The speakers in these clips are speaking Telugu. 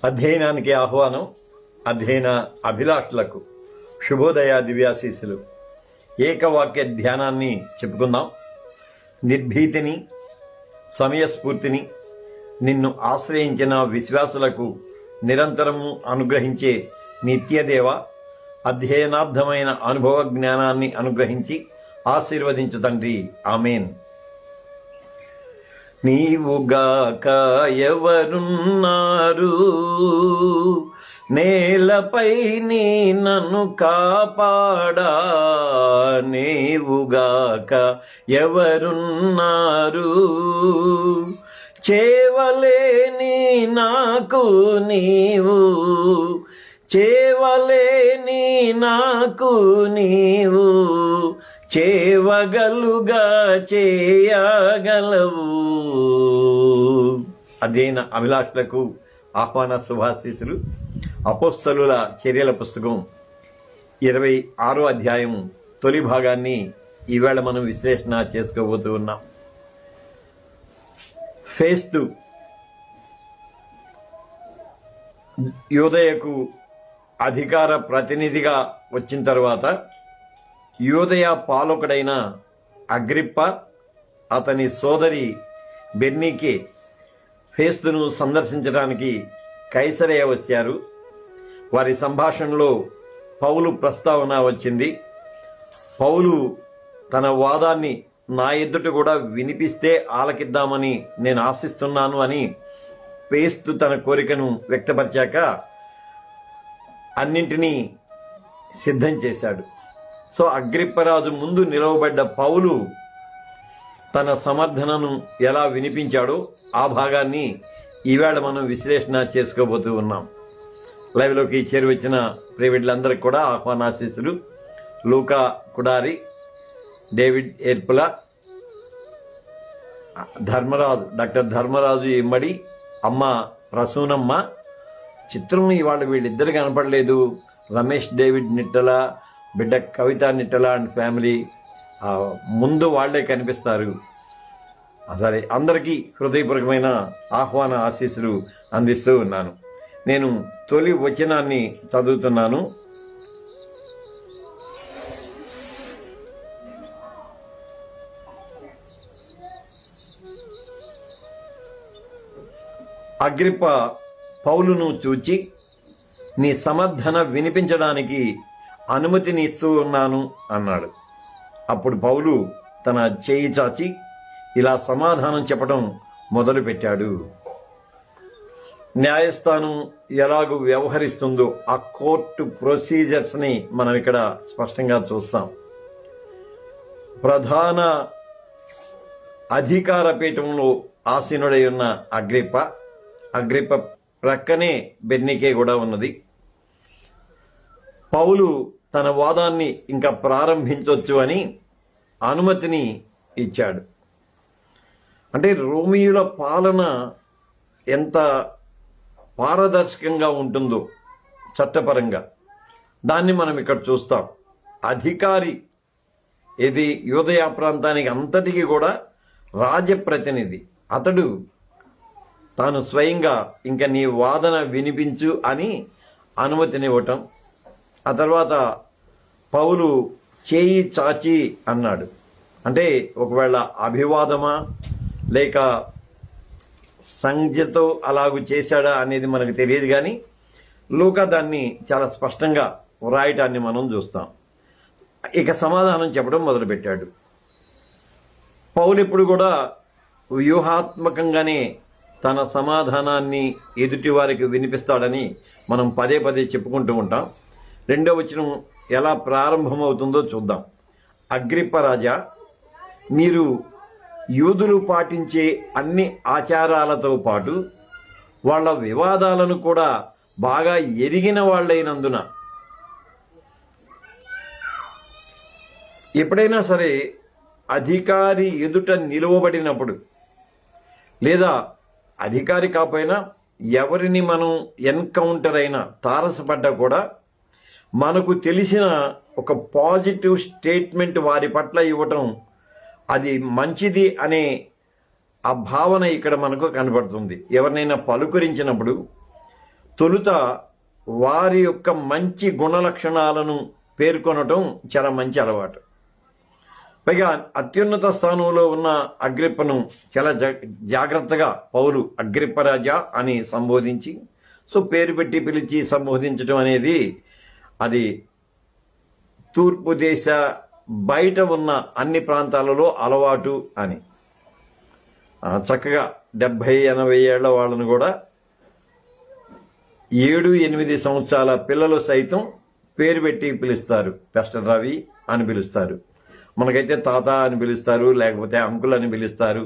అధ్యయనానికి ఆహ్వానం. అధ్యయన అభిలాషులకు శుభోదయ దివ్యాశీస్సులు. ఏకవాక్య ధ్యానాన్ని చెప్పుకుందాం. నిర్భీతిని, సమయస్ఫూర్తిని నిన్ను ఆశ్రయించిన విశ్వాసులకు నిరంతరము అనుగ్రహించే నిత్యదేవ, అధ్యయనార్థమైన అనుభవ జ్ఞానాన్ని అనుగ్రహించి ఆశీర్వదించు తండ్రి. ఆమెన్. నీవుగాక ఎవరున్నారు నేలపై నీ నన్ను కాపాడా, నీవుగాక ఎవరున్నారు చేవలేని నాకు నీవు, చేవలేని నాకు నీవు చేవగలుగా చేయగలవు. అధ్యయన అభిలాషులకు ఆహ్వాన శుభాశీస్సులు. అపోస్తలుల చర్యల పుస్తకం 26వ అధ్యాయం తొలి భాగాన్ని ఈవేళ మనం విశ్లేషణ చేసుకోబోతూ ఉన్నాం. ఫేస్తు యూదయకు అధికార ప్రతినిధిగా వచ్చిన తర్వాత యూదయ పాలకుడైన అగ్రిప్ప అతని సోదరి బెర్నీకే ఫేస్తును సందర్శించడానికి కైసరయ వచ్చారు. వారి సంభాషణలో పౌలు ప్రస్తావన వచ్చింది. పౌలు తన వాదాన్ని నా ఎదుట కూడా వినిపిస్తే ఆలకిద్దామని నేను ఆశిస్తున్నాను అని ఫేస్తు తన కోరికను వ్యక్తపరిచాక అన్నింటినీ సిద్ధం చేశాడు. సో అగ్రిప్పరాజు ముందు నిలవబడ్డ పౌలు తన సమర్థనను ఎలా వినిపించాడో ఆ భాగాన్ని ఈవేళ మనం విశ్లేషణ చేసుకోబోతూ ఉన్నాం. లైవ్లోకి చేరువచ్చిన ప్రేమిడ్లందరికీ కూడా ఆహ్వానాశీస్సులు. లూకా కుడారి, డేవిడ్ ఏర్పుల, ధర్మరాజు, డాక్టర్ ధర్మరాజు ఇమ్మడి, అమ్మ ప్రసూనమ్మ. చిత్రం ఇవాళ వీళ్ళిద్దరు కనపడలేదు. రమేష్ డేవిడ్ నిట్టల, బిడ్డ కవిత నిట్టల అండ్ ఫ్యామిలీ ముందు వాళ్లే కనిపిస్తారు. సరే, అందరికీ హృదయపూర్వకమైన ఆహ్వాన ఆశీస్సులు అందిస్తూ ఉన్నాను. నేను తొలి వచనాన్ని చదువుతున్నాను. అగ్రిప్ప పౌలును చూచి, నీ సమర్థన వినిపించడానికి అనుమతిని ఇస్తూ ఉన్నాను అన్నాడు. అప్పుడు పౌలు తన చేయి చాచి ఇలా సమాధానం చెప్పడం మొదలుపెట్టాడు. న్యాయస్థానం ఎలాగూ వ్యవహరిస్తుందో ఆ కోర్టు ప్రొసీజర్స్ని మనం ఇక్కడ స్పష్టంగా చూస్తాం. ప్రధాన అధికార పీఠంలో ఆసీనుడై ఉన్న అగ్రిప్ప ప్రక్కనే బెర్నీకే కూడా ఉన్నది. పౌలు తన వాదాన్ని ఇంకా ప్రారంభించవచ్చు అని అనుమతిని ఇచ్చాడు. అంటే రోమియుల పాలన ఎంత పారదర్శకంగా ఉంటుందో చట్టపరంగా దాన్ని మనం ఇక్కడ చూస్తాం. అధికారి ఇది యూదయ ప్రాంతానికి అంతటికీ కూడా రాజప్రతినిధి. అతడు తాను స్వయంగా ఇంకా నీ వాదన వినిపించు అని అనుమతినివ్వటం. ఆ తర్వాత పౌలు చేయి చాచి అన్నాడు. అంటే ఒకవేళ అభివాదమా లేక సంజ్ఞతో అలాగూ చేశాడా అనేది మనకు తెలియదు, కానీ లూకా దాన్ని చాలా స్పష్టంగా వ్రాయటాన్ని మనం చూస్తాం. ఇక సమాధానం చెప్పడం మొదలుపెట్టాడు. పౌలు ఎప్పుడు కూడా వ్యూహాత్మకంగానే తన సమాధానాన్ని ఎదుటి వారికి వినిపిస్తాడని మనం పదే పదే చెప్పుకుంటూ ఉంటాం. రెండో వచనం ఎలా ప్రారంభమవుతుందో చూద్దాం. అగ్రిప్ప రాజా, మీరు యూదులు పాటించే అన్ని ఆచారాలతో పాటు వాళ్ళ వివాదాలను కూడా బాగా ఎరిగిన వాళ్ళైనందున ఎప్పుడైనా సరే అధికారి ఎదుట నిలువబడినప్పుడు, లేదా అధికారి కాకపోయినా ఎవరిని మనం ఎన్కౌంటర్ అయినా తారసపడ్డా కూడా మనకు తెలిసిన ఒక పాజిటివ్ స్టేట్మెంట్ వారి పట్ల ఇవ్వటం అది మంచిది అనే ఆ భావన ఇక్కడ మనకు కనబడుతుంది. ఎవరినైనా పలుకరించినప్పుడు తొలుత వారి యొక్క మంచి గుణలక్షణాలను పేర్కొనటం చాలా మంచి అలవాటు. పైగా అత్యున్నత స్థానంలో ఉన్న అగ్రిప్పను చాలా జాగ్రత్తగా పౌలు అగ్రిప్పరాజా అని సంబోధించి, సో పేరు పెట్టి పిలిచి సంబోధించడం అనేది అది తూర్పు దేశ బయట ఉన్న అన్ని ప్రాంతాలలో అలవాటు అని. చక్కగా 70-80 ఏళ్ల వాళ్ళను కూడా 7-8 సంవత్సరాల పిల్లలు సైతం పేరు పెట్టి పిలుస్తారు. పెస్టర్ రవి అని పిలుస్తారు. మనకైతే తాత అని పిలుస్తారు, లేకపోతే అంకుల్ అని పిలుస్తారు,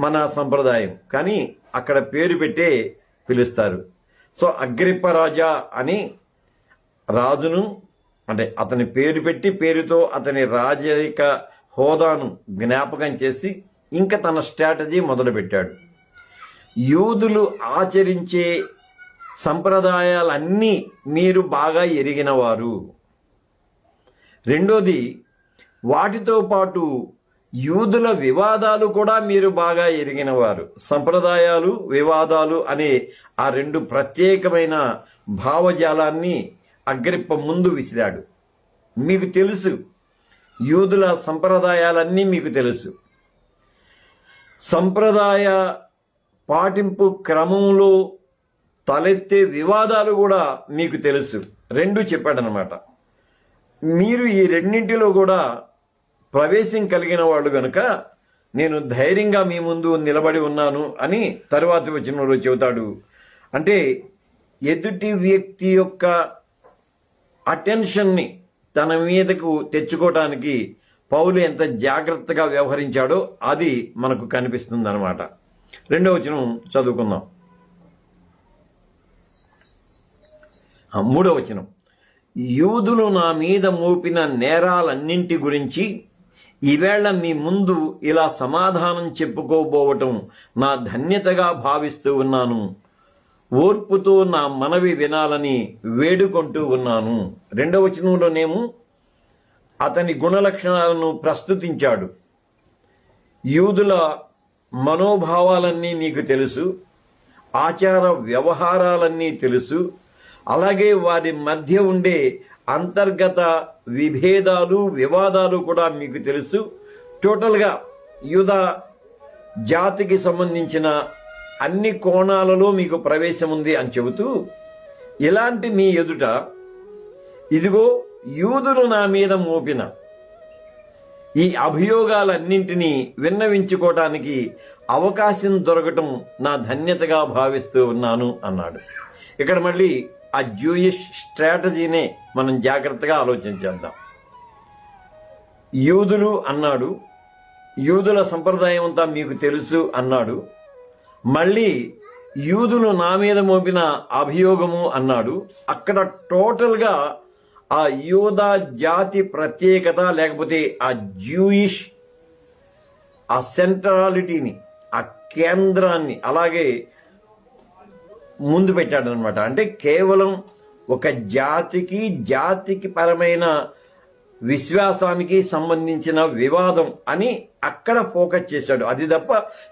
మన సంప్రదాయం. కానీ అక్కడ పేరు పెట్టే పిలుస్తారు. సో అగ్రిప్ప రాజా అని రాజును, అంటే అతని పేరు పెట్టి పేరుతో అతని రాజరిక హోదాను జ్ఞాపకం చేసి ఇంకా తన స్ట్రాటజీ మొదలుపెట్టాడు. యూదులు ఆచరించే సంప్రదాయాలన్నీ మీరు బాగా ఎరిగినవారు. రెండోది, వాటితో పాటు యూదుల వివాదాలు కూడా మీరు బాగా ఎరిగినవారు. సంప్రదాయాలు, వివాదాలు అనే ఆ రెండు ప్రత్యేకమైన భావజాలాన్ని అగ్రిప్ప ముందు విసిరాడు. మీకు తెలుసు, యూదుల సంప్రదాయాలన్నీ మీకు తెలుసు. సంప్రదాయ పాటింపు క్రమంలో తలెత్తే వివాదాలు కూడా మీకు తెలుసు. రెండు చెప్పాడనమాట. మీరు ఈ రెండింటిలో కూడా ప్రవేశం కలిగిన వాళ్ళు గనుక నేను ధైర్యంగా మీ ముందు నిలబడి ఉన్నాను అని తరువాతి వచనంలో చెబుతాడు. అంటే ఎదుటి వ్యక్తి యొక్క అటెన్షన్ని తన మీదకు తెచ్చుకోవటానికి పౌలు ఎంత జాగ్రత్తగా వ్యవహరించాడో అది మనకు కనిపిస్తుంది అనమాట. 2వ వచనం చదువుకుందాం. 3వ వచనం, యూదులు నా మీద మోపిన నేరాలన్నింటి గురించి ఈవేళ మీ ముందు ఇలా సమాధానం చెప్పుకోబోవటం నా ధన్యతగా భావిస్తూ ఉన్నాను. ఓర్పుతో నా మనవి వినాలని వేడుకుంటూ ఉన్నాను. 2వ వచనంలోనేమో అతని గుణలక్షణాలను ప్రస్తుతించాడు. యూదుల మనోభావాలన్నీ మీకు తెలుసు, ఆచార వ్యవహారాలన్నీ తెలుసు, అలాగే వారి మధ్య ఉండే అంతర్గత విభేదాలు, వివాదాలు కూడా మీకు తెలుసు. టోటల్గా యూదా జాతికి సంబంధించిన అన్ని కోణాలలో మీకు ప్రవేశం ఉంది అని చెబుతూ, ఇలాంటి మీ ఎదుట ఇదిగో యూదులు నా మీద మోపిన ఈ అభియోగాలన్నింటినీ విన్నవించుకోవటానికి అవకాశం దొరకటం నా ధన్యతగా భావిస్తూ ఉన్నాను అన్నాడు. ఇక్కడ మళ్ళీ ఆ జూయిష్ స్ట్రాటజీనే మనం జాగ్రత్తగా ఆలోచించేద్దాం. యూదులు అన్నాడు, యూదుల సంప్రదాయం అంతా మీకు తెలుసు అన్నాడు, మళ్ళీ యూదులు నా మీద మోపిన అభియోగము అన్నాడు. అక్కడ టోటల్గా ఆ యూదా జాతి ప్రత్యేకత, లేకపోతే ఆ జూయిష్ ఆ సెంట్రాలిటీని, ఆ కేంద్రాన్ని అలాగే ముందు పెట్టాడనమాట. అంటే కేవలం ఒక జాతికి పరమైన విశ్వాసానికి సంబంధించిన వివాదం అని అక్కడ ఫోకస్ చేశాడు. అది తప్ప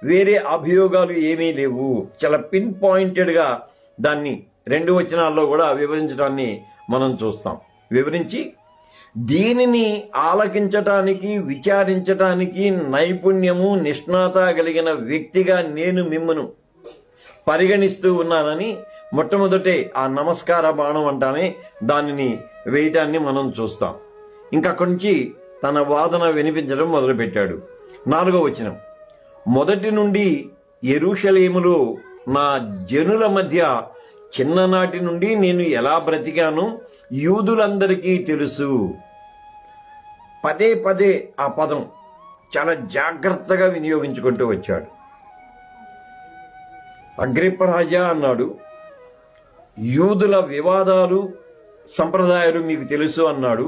వేరే అభియోగాలు ఏమీ లేవు. చాలా పిన్ పాయింటెడ్గా దాన్ని 2 వచనాల్లో కూడా వివరించడాన్ని మనం చూస్తాం. వివరించి దీనిని ఆలకించటానికి, విచారించటానికి నైపుణ్యము, నిష్ణాత కలిగిన వ్యక్తిగా నేను మిమ్మను పరిగణిస్తూ ఉన్నానని మొట్టమొదటే ఆ నమస్కార బాణం అంటానే దానిని వేయటాన్ని మనం చూస్తాం. ఇంకక్కడి నుంచి తన వాదన వినిపించడం మొదలుపెట్టాడు. 4వ వచనం, మొదటి నుండి యెరూషలేములో నా జనుల మధ్య చిన్ననాటి నుండి నేను ఎలా బ్రతికానో యూదులందరికీ తెలుసు. పదే పదే ఆ పదం చాలా జాగ్రత్తగా వినియోగించుకుంటూ వచ్చాడు. అగ్రిప్ప రాజా అన్నాడు, యూదుల వివాదాలు, సంప్రదాయాలు మీకు తెలుసు అన్నాడు,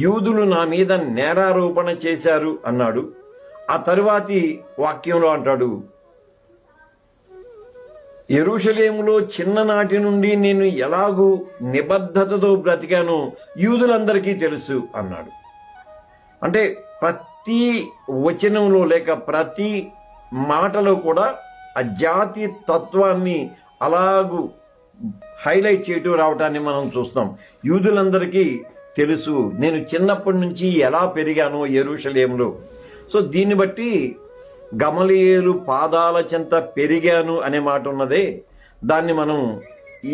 యూదులు నా మీద నేరారోపణ చేశారు అన్నాడు. ఆ తరువాతి వాక్యంలో అంటాడు, యెరూషలేములో చిన్ననాటి నుండి నేను ఎలాగూ నిబద్ధతతో బ్రతికానో యూదులందరికీ తెలుసు అన్నాడు. అంటే ప్రతి వచనంలో లేక ప్రతి మాటలో కూడా ఆ జాతి తత్వాన్ని అలాగూ హైలైట్ చేయటం రావటాన్ని మనం చూస్తాం. యూదులందరికీ తెలుసు నేను చిన్నప్పటి నుంచి ఎలా పెరిగానో యెరూషలేములో. సో దీన్ని బట్టి గమలీయేలు పాదాల చెంత పెరిగాను అనే మాట ఉన్నదే, దాన్ని మనం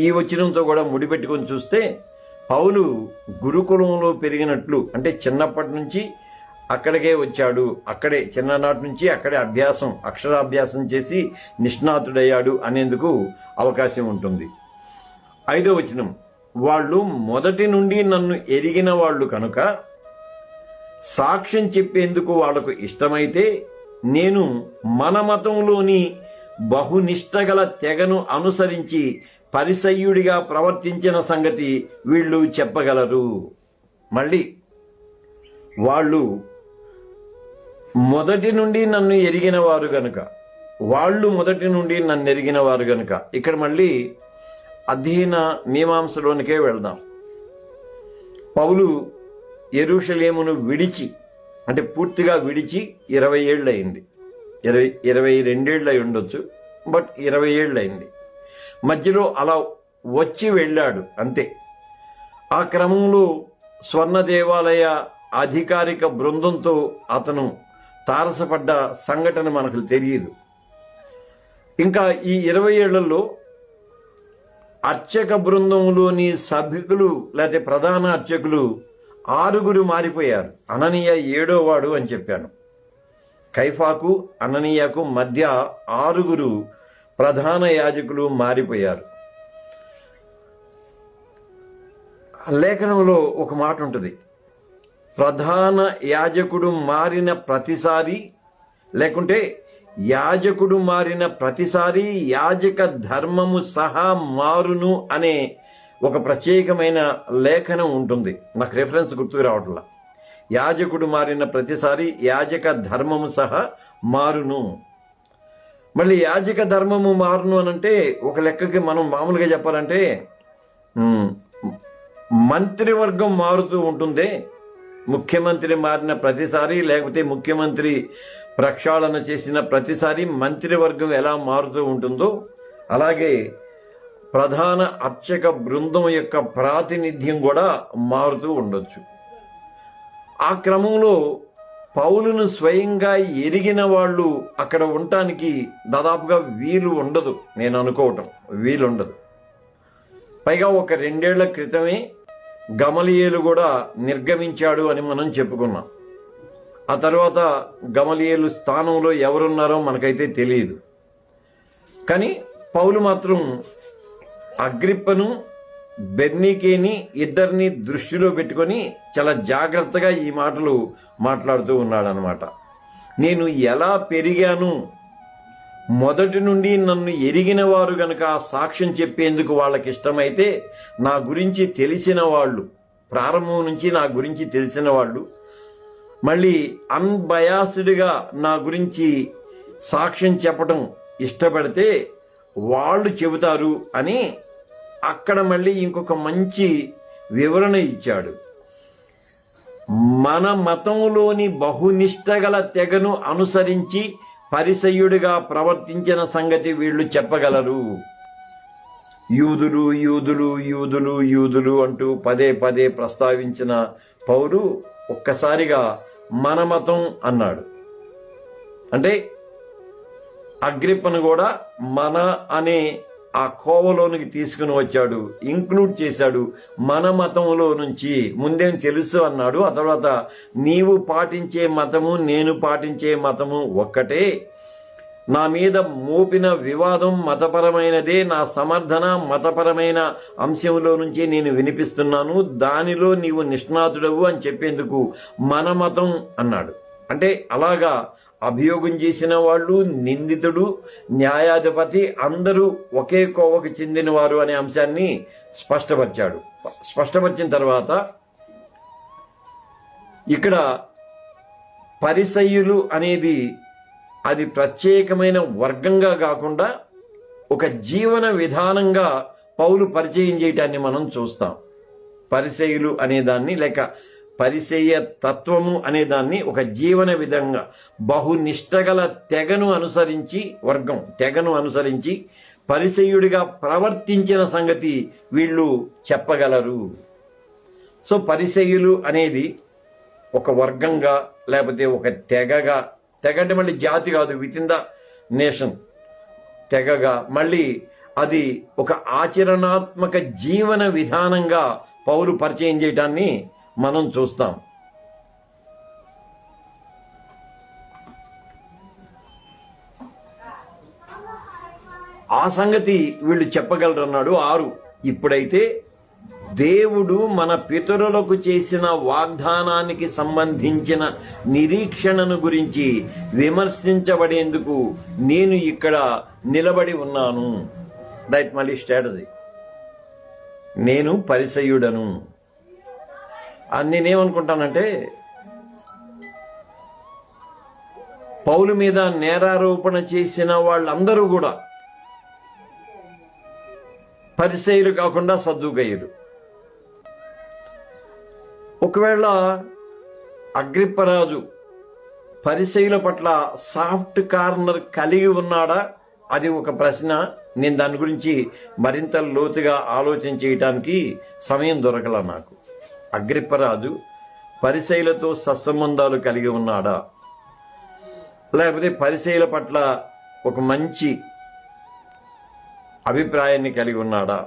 ఈ వచనంతో కూడా ముడిపెట్టుకొని చూస్తే పౌలు గురుకులంలో పెరిగినట్లు, అంటే చిన్నప్పటి నుంచి అక్కడికే వచ్చాడు, అక్కడే చిన్ననాటి నుంచి అక్కడే అక్షరాభ్యాసం చేసి నిష్ణాతుడయ్యాడు అనేందుకు అవకాశం ఉంటుంది. 5వ వచనం, వాళ్ళు మొదటి నుండి నన్ను ఎరిగిన వాళ్ళు కనుక సాక్ష్యం చెప్పేందుకు వాళ్లకు ఇష్టమైతే నేను మన మతంలోని బహునిష్టగల తెగను అనుసరించి పరిసయ్యుడిగా ప్రవర్తించిన సంగతి వీళ్ళు చెప్పగలరు. మళ్ళీ వాళ్ళు మొదటి నుండి నన్ను ఎరిగిన వారు గనుక, ఇక్కడ మళ్ళీ అధీన మీమాంసలోనికే వెళ్దాం. పౌలు యెరూషలేమును విడిచి, అంటే పూర్తిగా విడిచి 20 ఏళ్ళు అయింది. 22 ఏళ్ళు అయి ఉండొచ్చు, బట్ 20 ఏళ్ళు అయింది. మధ్యలో అలా వచ్చి వెళ్ళాడు అంతే. ఆ క్రమంలో స్వర్ణ దేవాలయ అధికారిక బృందంతో అతను తారసపడ్డ సంఘటన మనకు తెలియదు. ఇంకా ఈ 20 ఏళ్లలో అర్చక బృందంలోని సభ్యులు లేకపోతే ప్రధాన అర్చకులు 6 మారిపోయారు. అననీయ 7వ వాడు అని చెప్పాను. కైఫాకు అననీయకు మధ్య 6 ప్రధాన యాజకులు మారిపోయారు. లేఖనంలో ఒక మాట ఉంటుంది, ప్రధాన యాజకుడు మారిన ప్రతిసారి, లేకుంటే యాజకుడు మారిన ప్రతిసారి యాజక ధర్మము సహా మారును అనే ఒక ప్రత్యేకమైన లేఖనం ఉంటుంది. నాకు రెఫరెన్స్ గుర్తుకు రావట్లా. యాజకుడు మారిన ప్రతిసారి యాజక ధర్మము సహా మారును. మళ్ళీ యాజక ధర్మము మారును అనంటే ఒక లెక్కకి మనం మామూలుగా చెప్పాలంటే మంత్రివర్గం మారుతూ ఉంటుందే, ముఖ్యమంత్రి మారిన ప్రతిసారి, లేకపోతే ముఖ్యమంత్రి ప్రక్షాళన చేసిన ప్రతిసారి మంత్రివర్గం ఎలా మారుతూ ఉంటుందో అలాగే ప్రధాన అర్చక బృందం యొక్క ప్రాతినిధ్యం కూడా మారుతూ ఉండొచ్చు. ఆ క్రమంలో పౌలును స్వయంగా ఎరిగిన వాళ్ళు అక్కడ ఉండటానికి దాదాపుగా వీలు ఉండదు, నేను అనుకోవటం వీలుండదు. పైగా ఒక 2 ఏళ్ల క్రితమే గమలీయేలు కూడా నిర్గమించాడు అని మనం చెప్పుకున్నాం. ఆ తర్వాత గమలీయేలు స్థానంలో ఎవరున్నారో మనకైతే తెలియదు. కానీ పౌలు మాత్రం అగ్రిప్పను బెర్నీకేని ఇద్దరిని దృష్టిలో పెట్టుకొని చాలా జాగ్రత్తగా ఈ మాటలు మాట్లాడుతూ ఉన్నాడనమాట. నేను ఎలా పెరిగాను, మొదటి నుండి నన్ను ఎరిగిన వారు గనక సాక్ష్యం చెప్పేందుకు వాళ్ళకి ఇష్టమైతే, నా గురించి తెలిసిన వాళ్ళు, ప్రారంభం నుంచి నా గురించి తెలిసిన వాళ్ళు మళ్ళీ అన్బయాస్డ్గా నా గురించి సాక్ష్యం చెప్పడం ఇష్టపడితే వాళ్ళు చెబుతారు అని అక్కడ మళ్ళీ ఇంకొక మంచి వివరణ ఇచ్చాడు. మన మతంలోని బహునిష్టగల తెగను అనుసరించి పరిసయ్యుడిగా ప్రవర్తించిన సంగతి వీళ్ళు చెప్పగలరు. యూదులు యూదులు యూదులు యూదులు అంటూ పదే పదే ప్రస్తావించిన పౌలు ఒక్కసారిగా మన మతం అన్నాడు. అంటే అగ్రిప్పను కూడా మన అనే ఆ కోవలోనికి తీసుకుని వచ్చాడు, ఇంక్లూడ్ చేశాడు. మన మతంలో నుంచి ముందేం తెలుసు అన్నాడు. ఆ తర్వాత నీవు పాటించే మతము నేను పాటించే మతము ఒక్కటే, నా మీద మోపిన వివాదం మతపరమైనదే, నా సమర్థన మతపరమైన అంశంలో నుంచి నేను వినిపిస్తున్నాను, దానిలో నీవు నిష్ణాతుడవు అని చెప్పేందుకు మన మతం అన్నాడు. అంటే అలాగా అభియోగం చేసిన వాళ్ళు, నిందితుడు, న్యాయాధిపతి అందరూ ఒకే కోవకు చెందినవారు అనే అంశాన్ని స్పష్టపరిచాడు. స్పష్టపరిచిన తర్వాత ఇక్కడ పరిసయ్యులు అనేది అది ప్రత్యేకమైన వర్గంగా కాకుండా ఒక జీవన విధానంగా పౌలు పరిచయం చేయటాన్ని మనం చూస్తాం. పరిసయ్యులు అనే దాన్ని లేక పరిసయ్య తత్వము అనే దాన్ని ఒక జీవన విధంగా బహునిష్టగల తెగను అనుసరించి పరిసయ్యుడిగా ప్రవర్తించిన సంగతి వీళ్ళు చెప్పగలరు. సో పరిసయ్యులు అనేది ఒక వర్గంగా లేకపోతే ఒక తెగ అంటే మళ్ళీ జాతి కాదు, విత్ ఇన్ ద నేషన్ తెగగా, మళ్ళీ అది ఒక ఆచరణాత్మక జీవన విధానంగా పౌలు పరిచయం చేయడాన్ని మనం చూస్తాం. ఆ సంగతి వీళ్ళు చెప్పగలరు అన్నాడు. 6 ఇప్పుడైతే దేవుడు మన పితరులకు చేసిన వాగ్దానానికి సంబంధించిన నిరీక్షణను గురించి విమర్శించబడేందుకు నేను ఇక్కడ నిలబడి ఉన్నాను. దట్ మళ్ళీ స్ట్రాటజీ. నేను పరిసయ్యుడను అని నేనేమనుకుంటానంటే, పౌలు మీద నేరారోపణ చేసిన వాళ్ళందరూ కూడా పరిసయ్యులు కాకుండా సద్దూకయ్యులు. ఒకవేళ అగ్రిప్పరాజు పరిసయ్యుల పట్ల సాఫ్ట్ కార్నర్ కలిగి ఉన్నాడా, అది ఒక ప్రశ్న. నేను దాని గురించి మరింత లోతుగా ఆలోచన చేయటానికి సమయం దొరకల నాకు. అగ్రిప్పరాజు పరిసయ్యులతో సత్సంబంధాలు కలిగి ఉన్నాడా, లేకపోతే పరిసయ్యుల పట్ల ఒక మంచి అభిప్రాయాన్ని కలిగి ఉన్నాడా?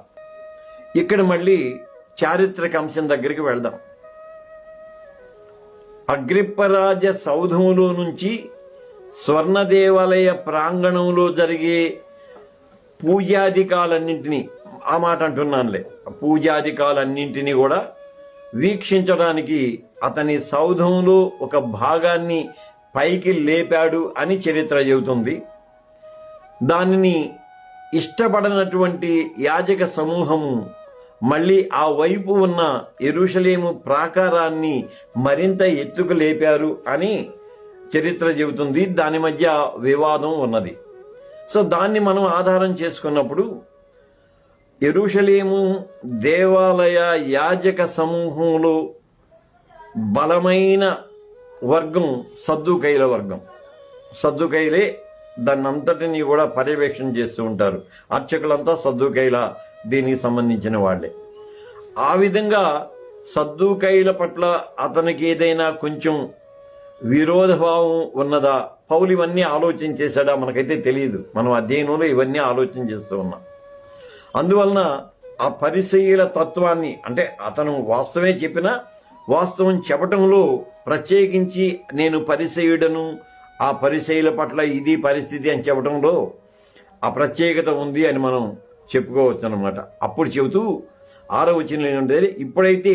ఇక్కడ మళ్ళీ చారిత్రక అంశం దగ్గరికి వెళ్దాం. అగ్రిప్పరాజ సౌధంలో నుంచి స్వర్ణ దేవాలయ ప్రాంగణంలో జరిగే పూజాధికాలన్నింటినీ, ఆ మాట అంటున్నానులే, పూజాధికాలన్నింటినీ కూడా వీక్షించడానికి అతని సౌధంలో ఒక భాగాన్ని పైకి లేపాడు అని చరిత్ర చెబుతుంది. దానిని ఇష్టపడనటువంటి యాజక సమూహము మళ్ళీ ఆ వైపు ఉన్న యెరూషలేము ప్రాకారాన్ని మరింత ఎత్తుకు లేపారు అని చరిత్ర చెబుతుంది. దాని మధ్య వివాదం ఉన్నది. సో దాన్ని మనం ఆధారం చేసుకున్నప్పుడు యెరూషలేము దేవాలయ యాజక సమూహంలో బలమైన వర్గం సద్దూకైల వర్గం. సద్దూకైలే దాన్నంతటినీ కూడా పర్యవేక్షణ చేస్తూ ఉంటారు. అర్చకులంతా సద్దూకైల దీనికి సంబంధించిన వాళ్ళే. ఆ విధంగా సద్దూకైల పట్ల అతనికి ఏదైనా కొంచెం విరోధభావం ఉన్నదా? పౌలు ఇవన్నీ ఆలోచన చేశాడా మనకైతే తెలియదు. మనం అధ్యయనంలో ఇవన్నీ ఆలోచన చేస్తూ ఉన్నాం. అందువలన ఆ పరిసయ్యుల తత్వాన్ని, అంటే అతను వాస్తవమే చెప్పినా వాస్తవం చెప్పటంలో ప్రత్యేకించి నేను పరిసయ్యుడను, ఆ పరిసయ్యుల పట్ల ఇది పరిస్థితి అని చెప్పడంలో ఆ ప్రత్యేకత ఉంది అని మనం చెప్పుకోవచ్చు అన్నమాట. అప్పుడు చెబుతూ 6వ వచనంలో ఏంటంటే, ఇప్పుడైతే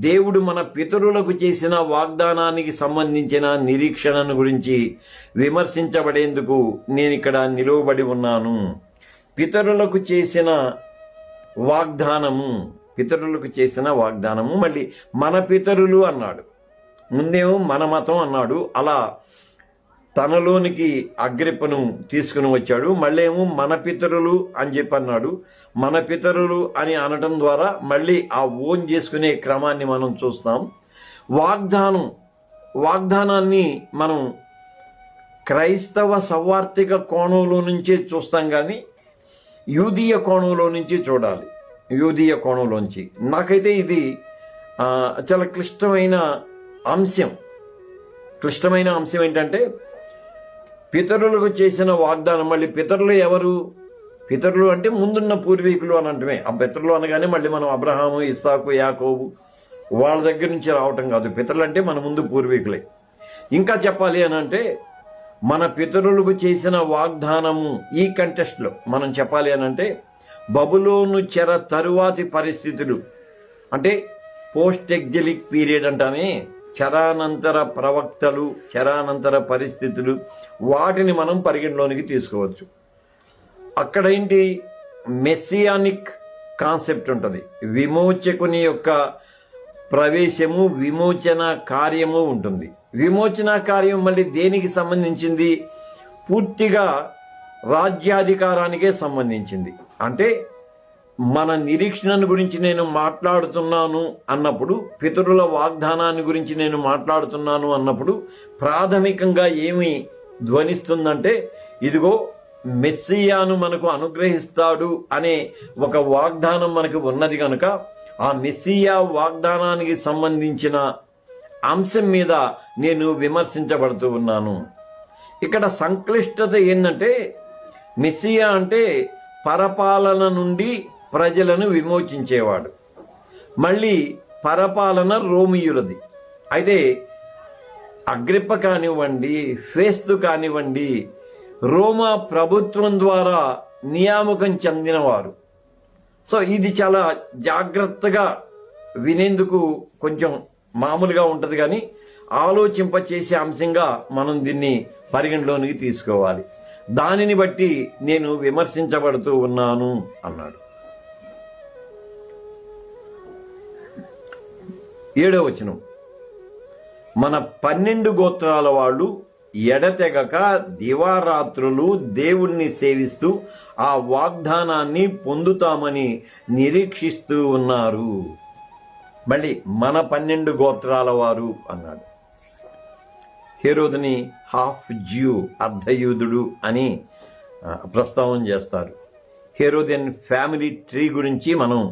దేవుడు మన పితరులకు చేసిన వాగ్దానానికి సంబంధించిన నిరీక్షణను గురించి విమర్శించబడేందుకు నేను ఇక్కడ నిలువబడి ఉన్నాను. పితరులకు చేసిన వాగ్దానము, మళ్ళీ మన పితరులు అన్నాడు, ముందేమో మన మతం అన్నాడు. అలా తనలోనికి అగ్రిప్పను తీసుకుని వచ్చాడు. మళ్ళీ ఏమో మన పితరులు అని చెప్పి అన్నాడు. మన పితరులు అని అనటం ద్వారా మళ్ళీ ఆ ఓన్ చేసుకునే క్రమాన్ని మనం చూస్తాం. వాగ్దానాన్ని మనం క్రైస్తవ సౌవార్తిక కోణంలో నుంచే చూస్తాం, కానీ యూదీయ కోణంలో నుంచి చూడాలి. యూదీయ కోణంలోంచి నాకైతే ఇది చాలా క్లిష్టమైన అంశం ఏంటంటే, పితరులకు చేసిన వాగ్దానం. మళ్ళీ పితరులు ఎవరు? పితరులు అంటే ముందున్న పూర్వీకులు అని అంటమే. ఆ పితరులు అనగానే మళ్ళీ మనం అబ్రహాము, ఇస్సాకు, యాకోబు వాళ్ళ దగ్గర నుంచి రావటం కాదు. పితరులు అంటే మన ముందు పూర్వీకులే. ఇంకా చెప్పాలి అని అంటే, మన పితరులకు చేసిన వాగ్దానము ఈ కంటెస్ట్లో మనం చెప్పాలి అని అంటే, బబులోను చెర తరువాతి పరిస్థితులు, అంటే పోస్ట్ ఎగ్జిలిక్ పీరియడ్ అంటామే, చెరానంతర ప్రవక్తలు, చెరానంతర పరిస్థితులు, వాటిని మనం పరిగణలోనికి తీసుకోవచ్చు. అక్కడ ఏంటి, మెస్సియానిక్ కాన్సెప్ట్ ఉంటుంది. విమోచకుని యొక్క ప్రవేశము, విమోచన కార్యము ఉంటుంది. విమోచన కార్యం మళ్ళీ దేనికి సంబంధించింది? పూర్తిగా రాజ్యాధికారానికే సంబంధించింది. అంటే మన నిరీక్షణను గురించి నేను మాట్లాడుతున్నాను అన్నప్పుడు, పితరుల వాగ్దానాన్ని గురించి నేను మాట్లాడుతున్నాను అన్నప్పుడు ప్రాథమికంగా ఏమి ధ్వనిస్తుందంటే, ఇదిగో మెస్సియాను మనకు అనుగ్రహిస్తాడు అనే ఒక వాగ్దానం మనకు ఉన్నది కనుక ఆ మెస్సియా వాగ్దానానికి సంబంధించిన అంశం మీద నేను విమర్శించబడుతూ ఉన్నాను. ఇక్కడ సంక్లిష్టత ఏంటంటే, మెస్సియా అంటే పరపాలన నుండి ప్రజలను విమోచించేవాడు. మళ్ళీ పరపాలన రోమియులది. అయితే అగ్రిప్ప కానివ్వండి, ఫేస్తు కానివ్వండి, రోమా ప్రభుత్వం ద్వారా నియామకం చెందినవారు. సో ఇది చాలా జాగ్రత్తగా వినేందుకు కొంచెం మామూలుగా ఉంటుంది, కానీ ఆలోచింపచేసే అంశంగా మనం దీన్ని పరిగణలోనికి తీసుకోవాలి. దానిని బట్టి నేను విమర్శించబడుతూ ఉన్నాను అన్నాడు. 7వ వచనం, మన 12 గోత్రాల వాళ్ళు ఎడతెగక దివారాత్రులు దేవుణ్ణి సేవిస్తూ ఆ వాగ్దానాన్ని పొందుతామని నిరీక్షిస్తూ ఉన్నారు. మళ్ళీ మన 12 గోత్రాల వారు అన్నాడు. హేరోదుని హాఫ్ జ్యూ, అర్ధయూదుడు అని ప్రస్తావన చేస్తారు. హేరోదియన్ ఫ్యామిలీ ట్రీ గురించి మనం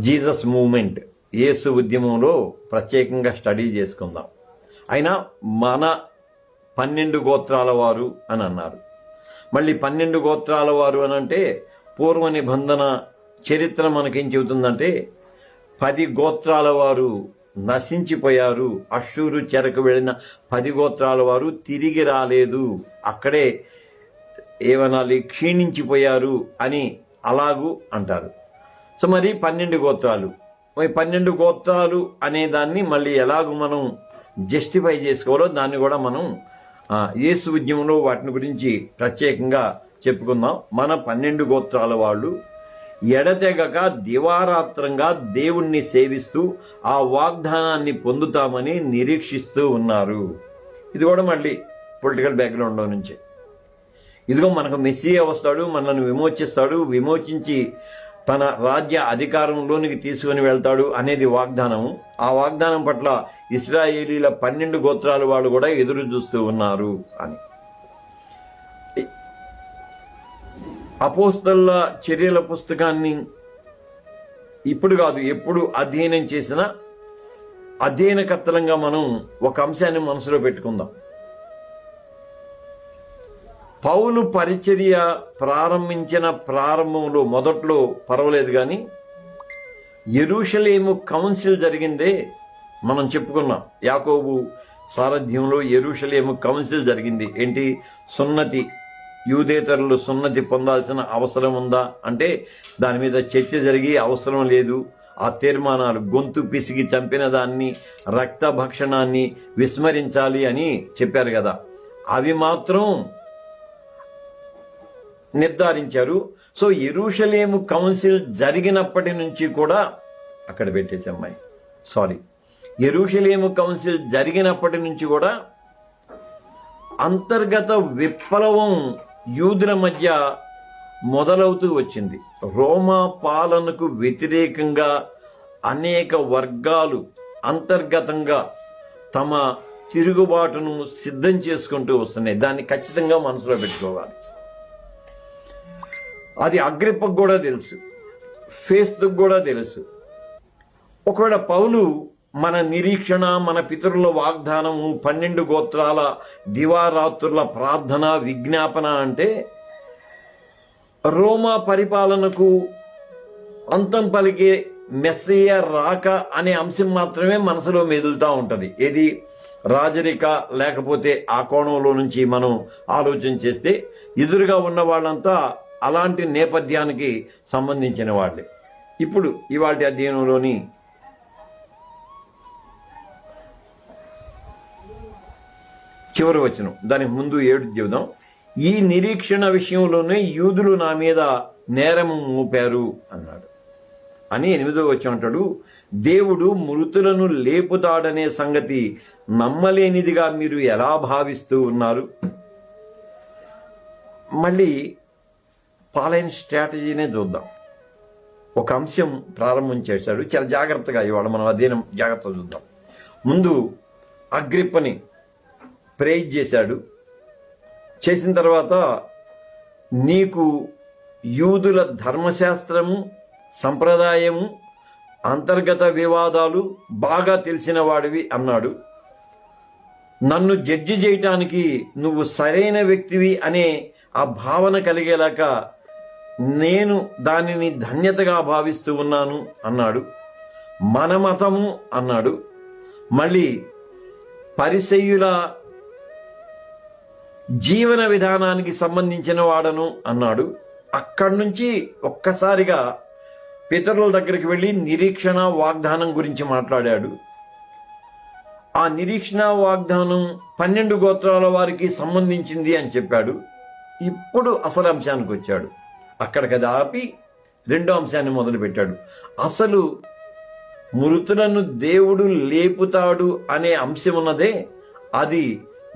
జీసస్ మూవ్మెంట్, యేసు ఉద్యమంలో ప్రత్యేకంగా స్టడీ చేసుకుందాం. అయినా మన 12 గోత్రాల వారు అని అన్నారు. మళ్ళీ 12 గోత్రాల వారు అని అంటే పూర్వ నిబంధన చరిత్ర మనకేం చెబుతుందంటే, 10 గోత్రాల వారు నశించిపోయారు. అష్షూరు చెరకు వెళ్ళిన 10 గోత్రాల వారు తిరిగి రాలేదు, అక్కడే ఏమనాలి, క్షీణించిపోయారు అని అలాగూ అంటారు. సో మరి 12 గోత్రాలు, 12 గోత్రాలు అనే దాన్ని మళ్ళీ ఎలాగూ మనం జస్టిఫై చేసుకోవాలో దాన్ని కూడా మనం యేసు ఉద్యమంలో వాటిని గురించి ప్రత్యేకంగా చెప్పుకుందాం. మన 12 గోత్రాల వాళ్ళు ఎడతెగక దివారాత్రంగా దేవుణ్ణి సేవిస్తూ ఆ వాగ్దానాన్ని పొందుతామని నిరీక్షిస్తూ ఉన్నారు. ఇది కూడా మళ్ళీ పొలిటికల్ బ్యాక్గ్రౌండ్లో నుంచే, ఇదిగో మనకు మెస్సియా వస్తాడు, మనల్ని విమోచిస్తాడు, విమోచించి తన రాజ్య అధికారంలోనికి తీసుకుని వెళ్తాడు అనేది వాగ్దానము. ఆ వాగ్దానం పట్ల ఇశ్రాయేలీల 12 గోత్రాల వాళ్ళు కూడా ఎదురు చూస్తూ ఉన్నారు అని. అపోస్తలుల చర్యల పుస్తకాన్ని ఇప్పుడు కాదు, ఎప్పుడు అధ్యయనం చేసినా అధ్యయనకర్తలంగా మనం ఒక అంశాన్ని మనసులో పెట్టుకుందాం. పౌలు పరిచర్య ప్రారంభించిన ప్రారంభంలో మొదట్లో పర్వాలేదు, కానీ యెరూషలేము కౌన్సిల్ జరిగిందే మనం చెప్పుకున్నాం. యాకోబు సారథ్యంలో యెరూషలేము కౌన్సిల్ జరిగింది. ఏంటి? సున్నతి, యూదేతరులు సున్నతి పొందాల్సిన అవసరం ఉందా అంటే దాని మీద చర్చ జరిగి అవసరం లేదు. ఆ తీర్మానాలు గొంతు పిసిగి చంపిన దాన్ని, రక్త భక్షణాన్ని విస్మరించాలి అని చెప్పారు కదా, అవి మాత్రం నిర్ధారించారు. సో యెరూషలేము కౌన్సిల్ జరిగినప్పటి నుంచి కూడా అక్కడ పెట్టేసి యెరూషలేము కౌన్సిల్ జరిగినప్పటి నుంచి కూడా అంతర్గత విప్లవం యూదుల మధ్య మొదలవుతూ వచ్చింది. రోమా పాలనకు వ్యతిరేకంగా అనేక వర్గాలు అంతర్గతంగా తమ తిరుగుబాటును సిద్ధం చేసుకుంటూ వస్తున్నాయి. దాన్ని ఖచ్చితంగా మనసులో పెట్టుకోవాలి. అది అగ్రిప్పకు కూడా తెలుసు, ఫేస్తుకు కూడా తెలుసు. ఒకవేళ పౌలు మన నిరీక్షణ, మన పితరుల వాగ్దానము, 12 గోత్రాల దివారాత్రుల ప్రార్థన, విజ్ఞాపన అంటే రోమా పరిపాలనకు అంతం పలికే మెస్సియ రాక అనే అంశం మాత్రమే మనసులో మెదులుతూ ఉంటుంది. ఏది? రాజరిక, లేకపోతే ఆ కోణంలో నుంచి మనం ఆలోచన చేస్తే ఎదురుగా ఉన్న వాళ్ళంతా అలాంటి నేపథ్యానికి సంబంధించిన వాళ్ళే. ఇప్పుడు ఇవాళ అధ్యయనంలోని చివరి వచనం, దానికి ముందు 7 చెబుదాం. ఈ నిరీక్షణ విషయంలోనే యూదులు నా మీద నేరము మోపారు అన్నాడు అని 8వ వచనం అంటాడు. దేవుడు మృతులను లేపుతాడనే సంగతి నమ్మలేనిదిగా మీరు ఎలా భావిస్తూ ఉన్నారు? మళ్ళీ పాలైన స్ట్రాటజీనే చూద్దాం. ఒక అంశం ప్రారంభం చేశాడు. చాలా జాగ్రత్తగా ఇవాళ మనం అధ్యయనం జాగ్రత్తగా చూద్దాం. ముందు అగ్రిప్పని ప్రేజ్ చేశాడు. చేసిన తర్వాత నీకు యూదుల ధర్మశాస్త్రము, సంప్రదాయము, అంతర్గత వివాదాలు బాగా తెలిసిన వాడివి అన్నాడు. నన్ను జడ్జి చేయటానికి నువ్వు సరైన వ్యక్తివి అనే ఆ భావన కలిగేలాక నేను దానిని ధన్యతగా భావిస్తూ ఉన్నాను అన్నాడు. మన మతము అన్నాడు. మళ్ళీ పరిసయ్యుల జీవన విధానానికి సంబంధించిన వాడను అన్నాడు. అక్కడి నుంచి ఒక్కసారిగా పితరుల దగ్గరికి వెళ్ళి నిరీక్షణ వాగ్దానం గురించి మాట్లాడాడు. ఆ నిరీక్షణ వాగ్దానం 12 గోత్రాల వారికి సంబంధించింది అని చెప్పాడు. ఇప్పుడు అసలు అంశానికి వచ్చాడు. అక్కడికి ఆపి రెండో అంశాన్ని మొదలుపెట్టాడు. అసలు మృతులను దేవుడు లేపుతాడు అనే అంశం ఉన్నదే, అది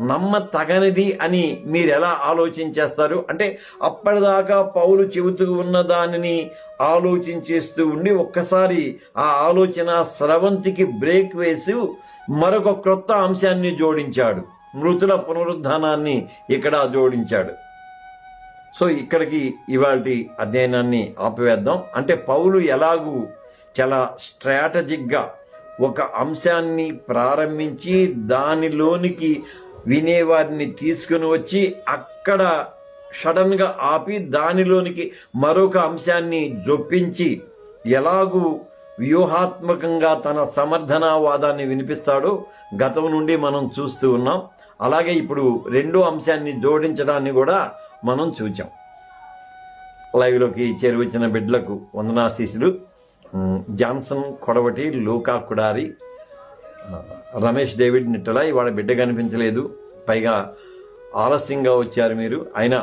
నమ్మతగనిది అని మీరు ఎలా ఆలోచించేస్తారు అంటే, అప్పటిదాకా పౌలు చెబుతూ ఉన్న దానిని ఆలోచించేస్తూ ఉండి ఒక్కసారి ఆ ఆలోచన స్రవంతికి బ్రేక్ వేసి మరొక క్రొత్త అంశాన్ని జోడించాడు. మృతుల పునరుద్ధానాన్ని ఇక్కడ జోడించాడు. సో ఇక్కడికి ఇవాల్టి అధ్యయనాన్ని ఆపివేద్దాం. అంటే పౌలు ఎలాగూ చాలా స్ట్రాటజిక్గా ఒక అంశాన్ని ప్రారంభించి దానిలోనికి వినేవారిని తీసుకుని వచ్చి అక్కడ సడన్గా ఆపి దానిలోనికి మరొక అంశాన్ని జొప్పించి ఎలాగూ వ్యూహాత్మకంగా తన సమర్థనావాదాన్ని వినిపిస్తాడో గతం నుండి మనం చూస్తూ ఉన్నాం. అలాగే ఇప్పుడు రెండో అంశాన్ని జోడించడాన్ని కూడా మనం చూచాం. లైవ్లోకి చేరువచ్చిన బిడ్డలకు వందనాశీస్సులు. జాన్సన్ కొడవటి, లూకా కుడారి, రమేష్ డేవిడ్ నిట్టల ఇవాళ బిడ్డ కనిపించలేదు, పైగా ఆలస్యంగా వచ్చారు మీరు. అయినా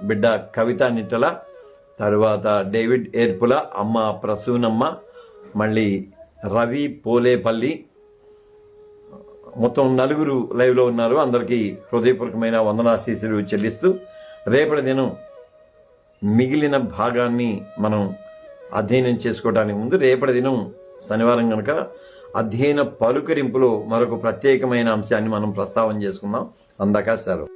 బిడ్డ కవిత నిట్టల, తరువాత డేవిడ్ ఏర్పుల, అమ్మ ప్రసూనమ్మ, మళ్ళీ రవి పోలేపల్లి, మొత్తం 4 లైవ్లో ఉన్నారు. అందరికీ హృదయపూర్వకమైన వందనాశీస్సులు చెల్లిస్తూ రేపటి దినం మిగిలిన భాగాన్ని మనం అధ్యయనం చేసుకోవడానికి ముందు రేపటి దినం శనివారం కనుక అధ్యయన పలుకరింపులో మరొక ప్రత్యేకమైన అంశాన్ని మనం ప్రస్తావన చేసుకుందాం. అందాక సెలవు.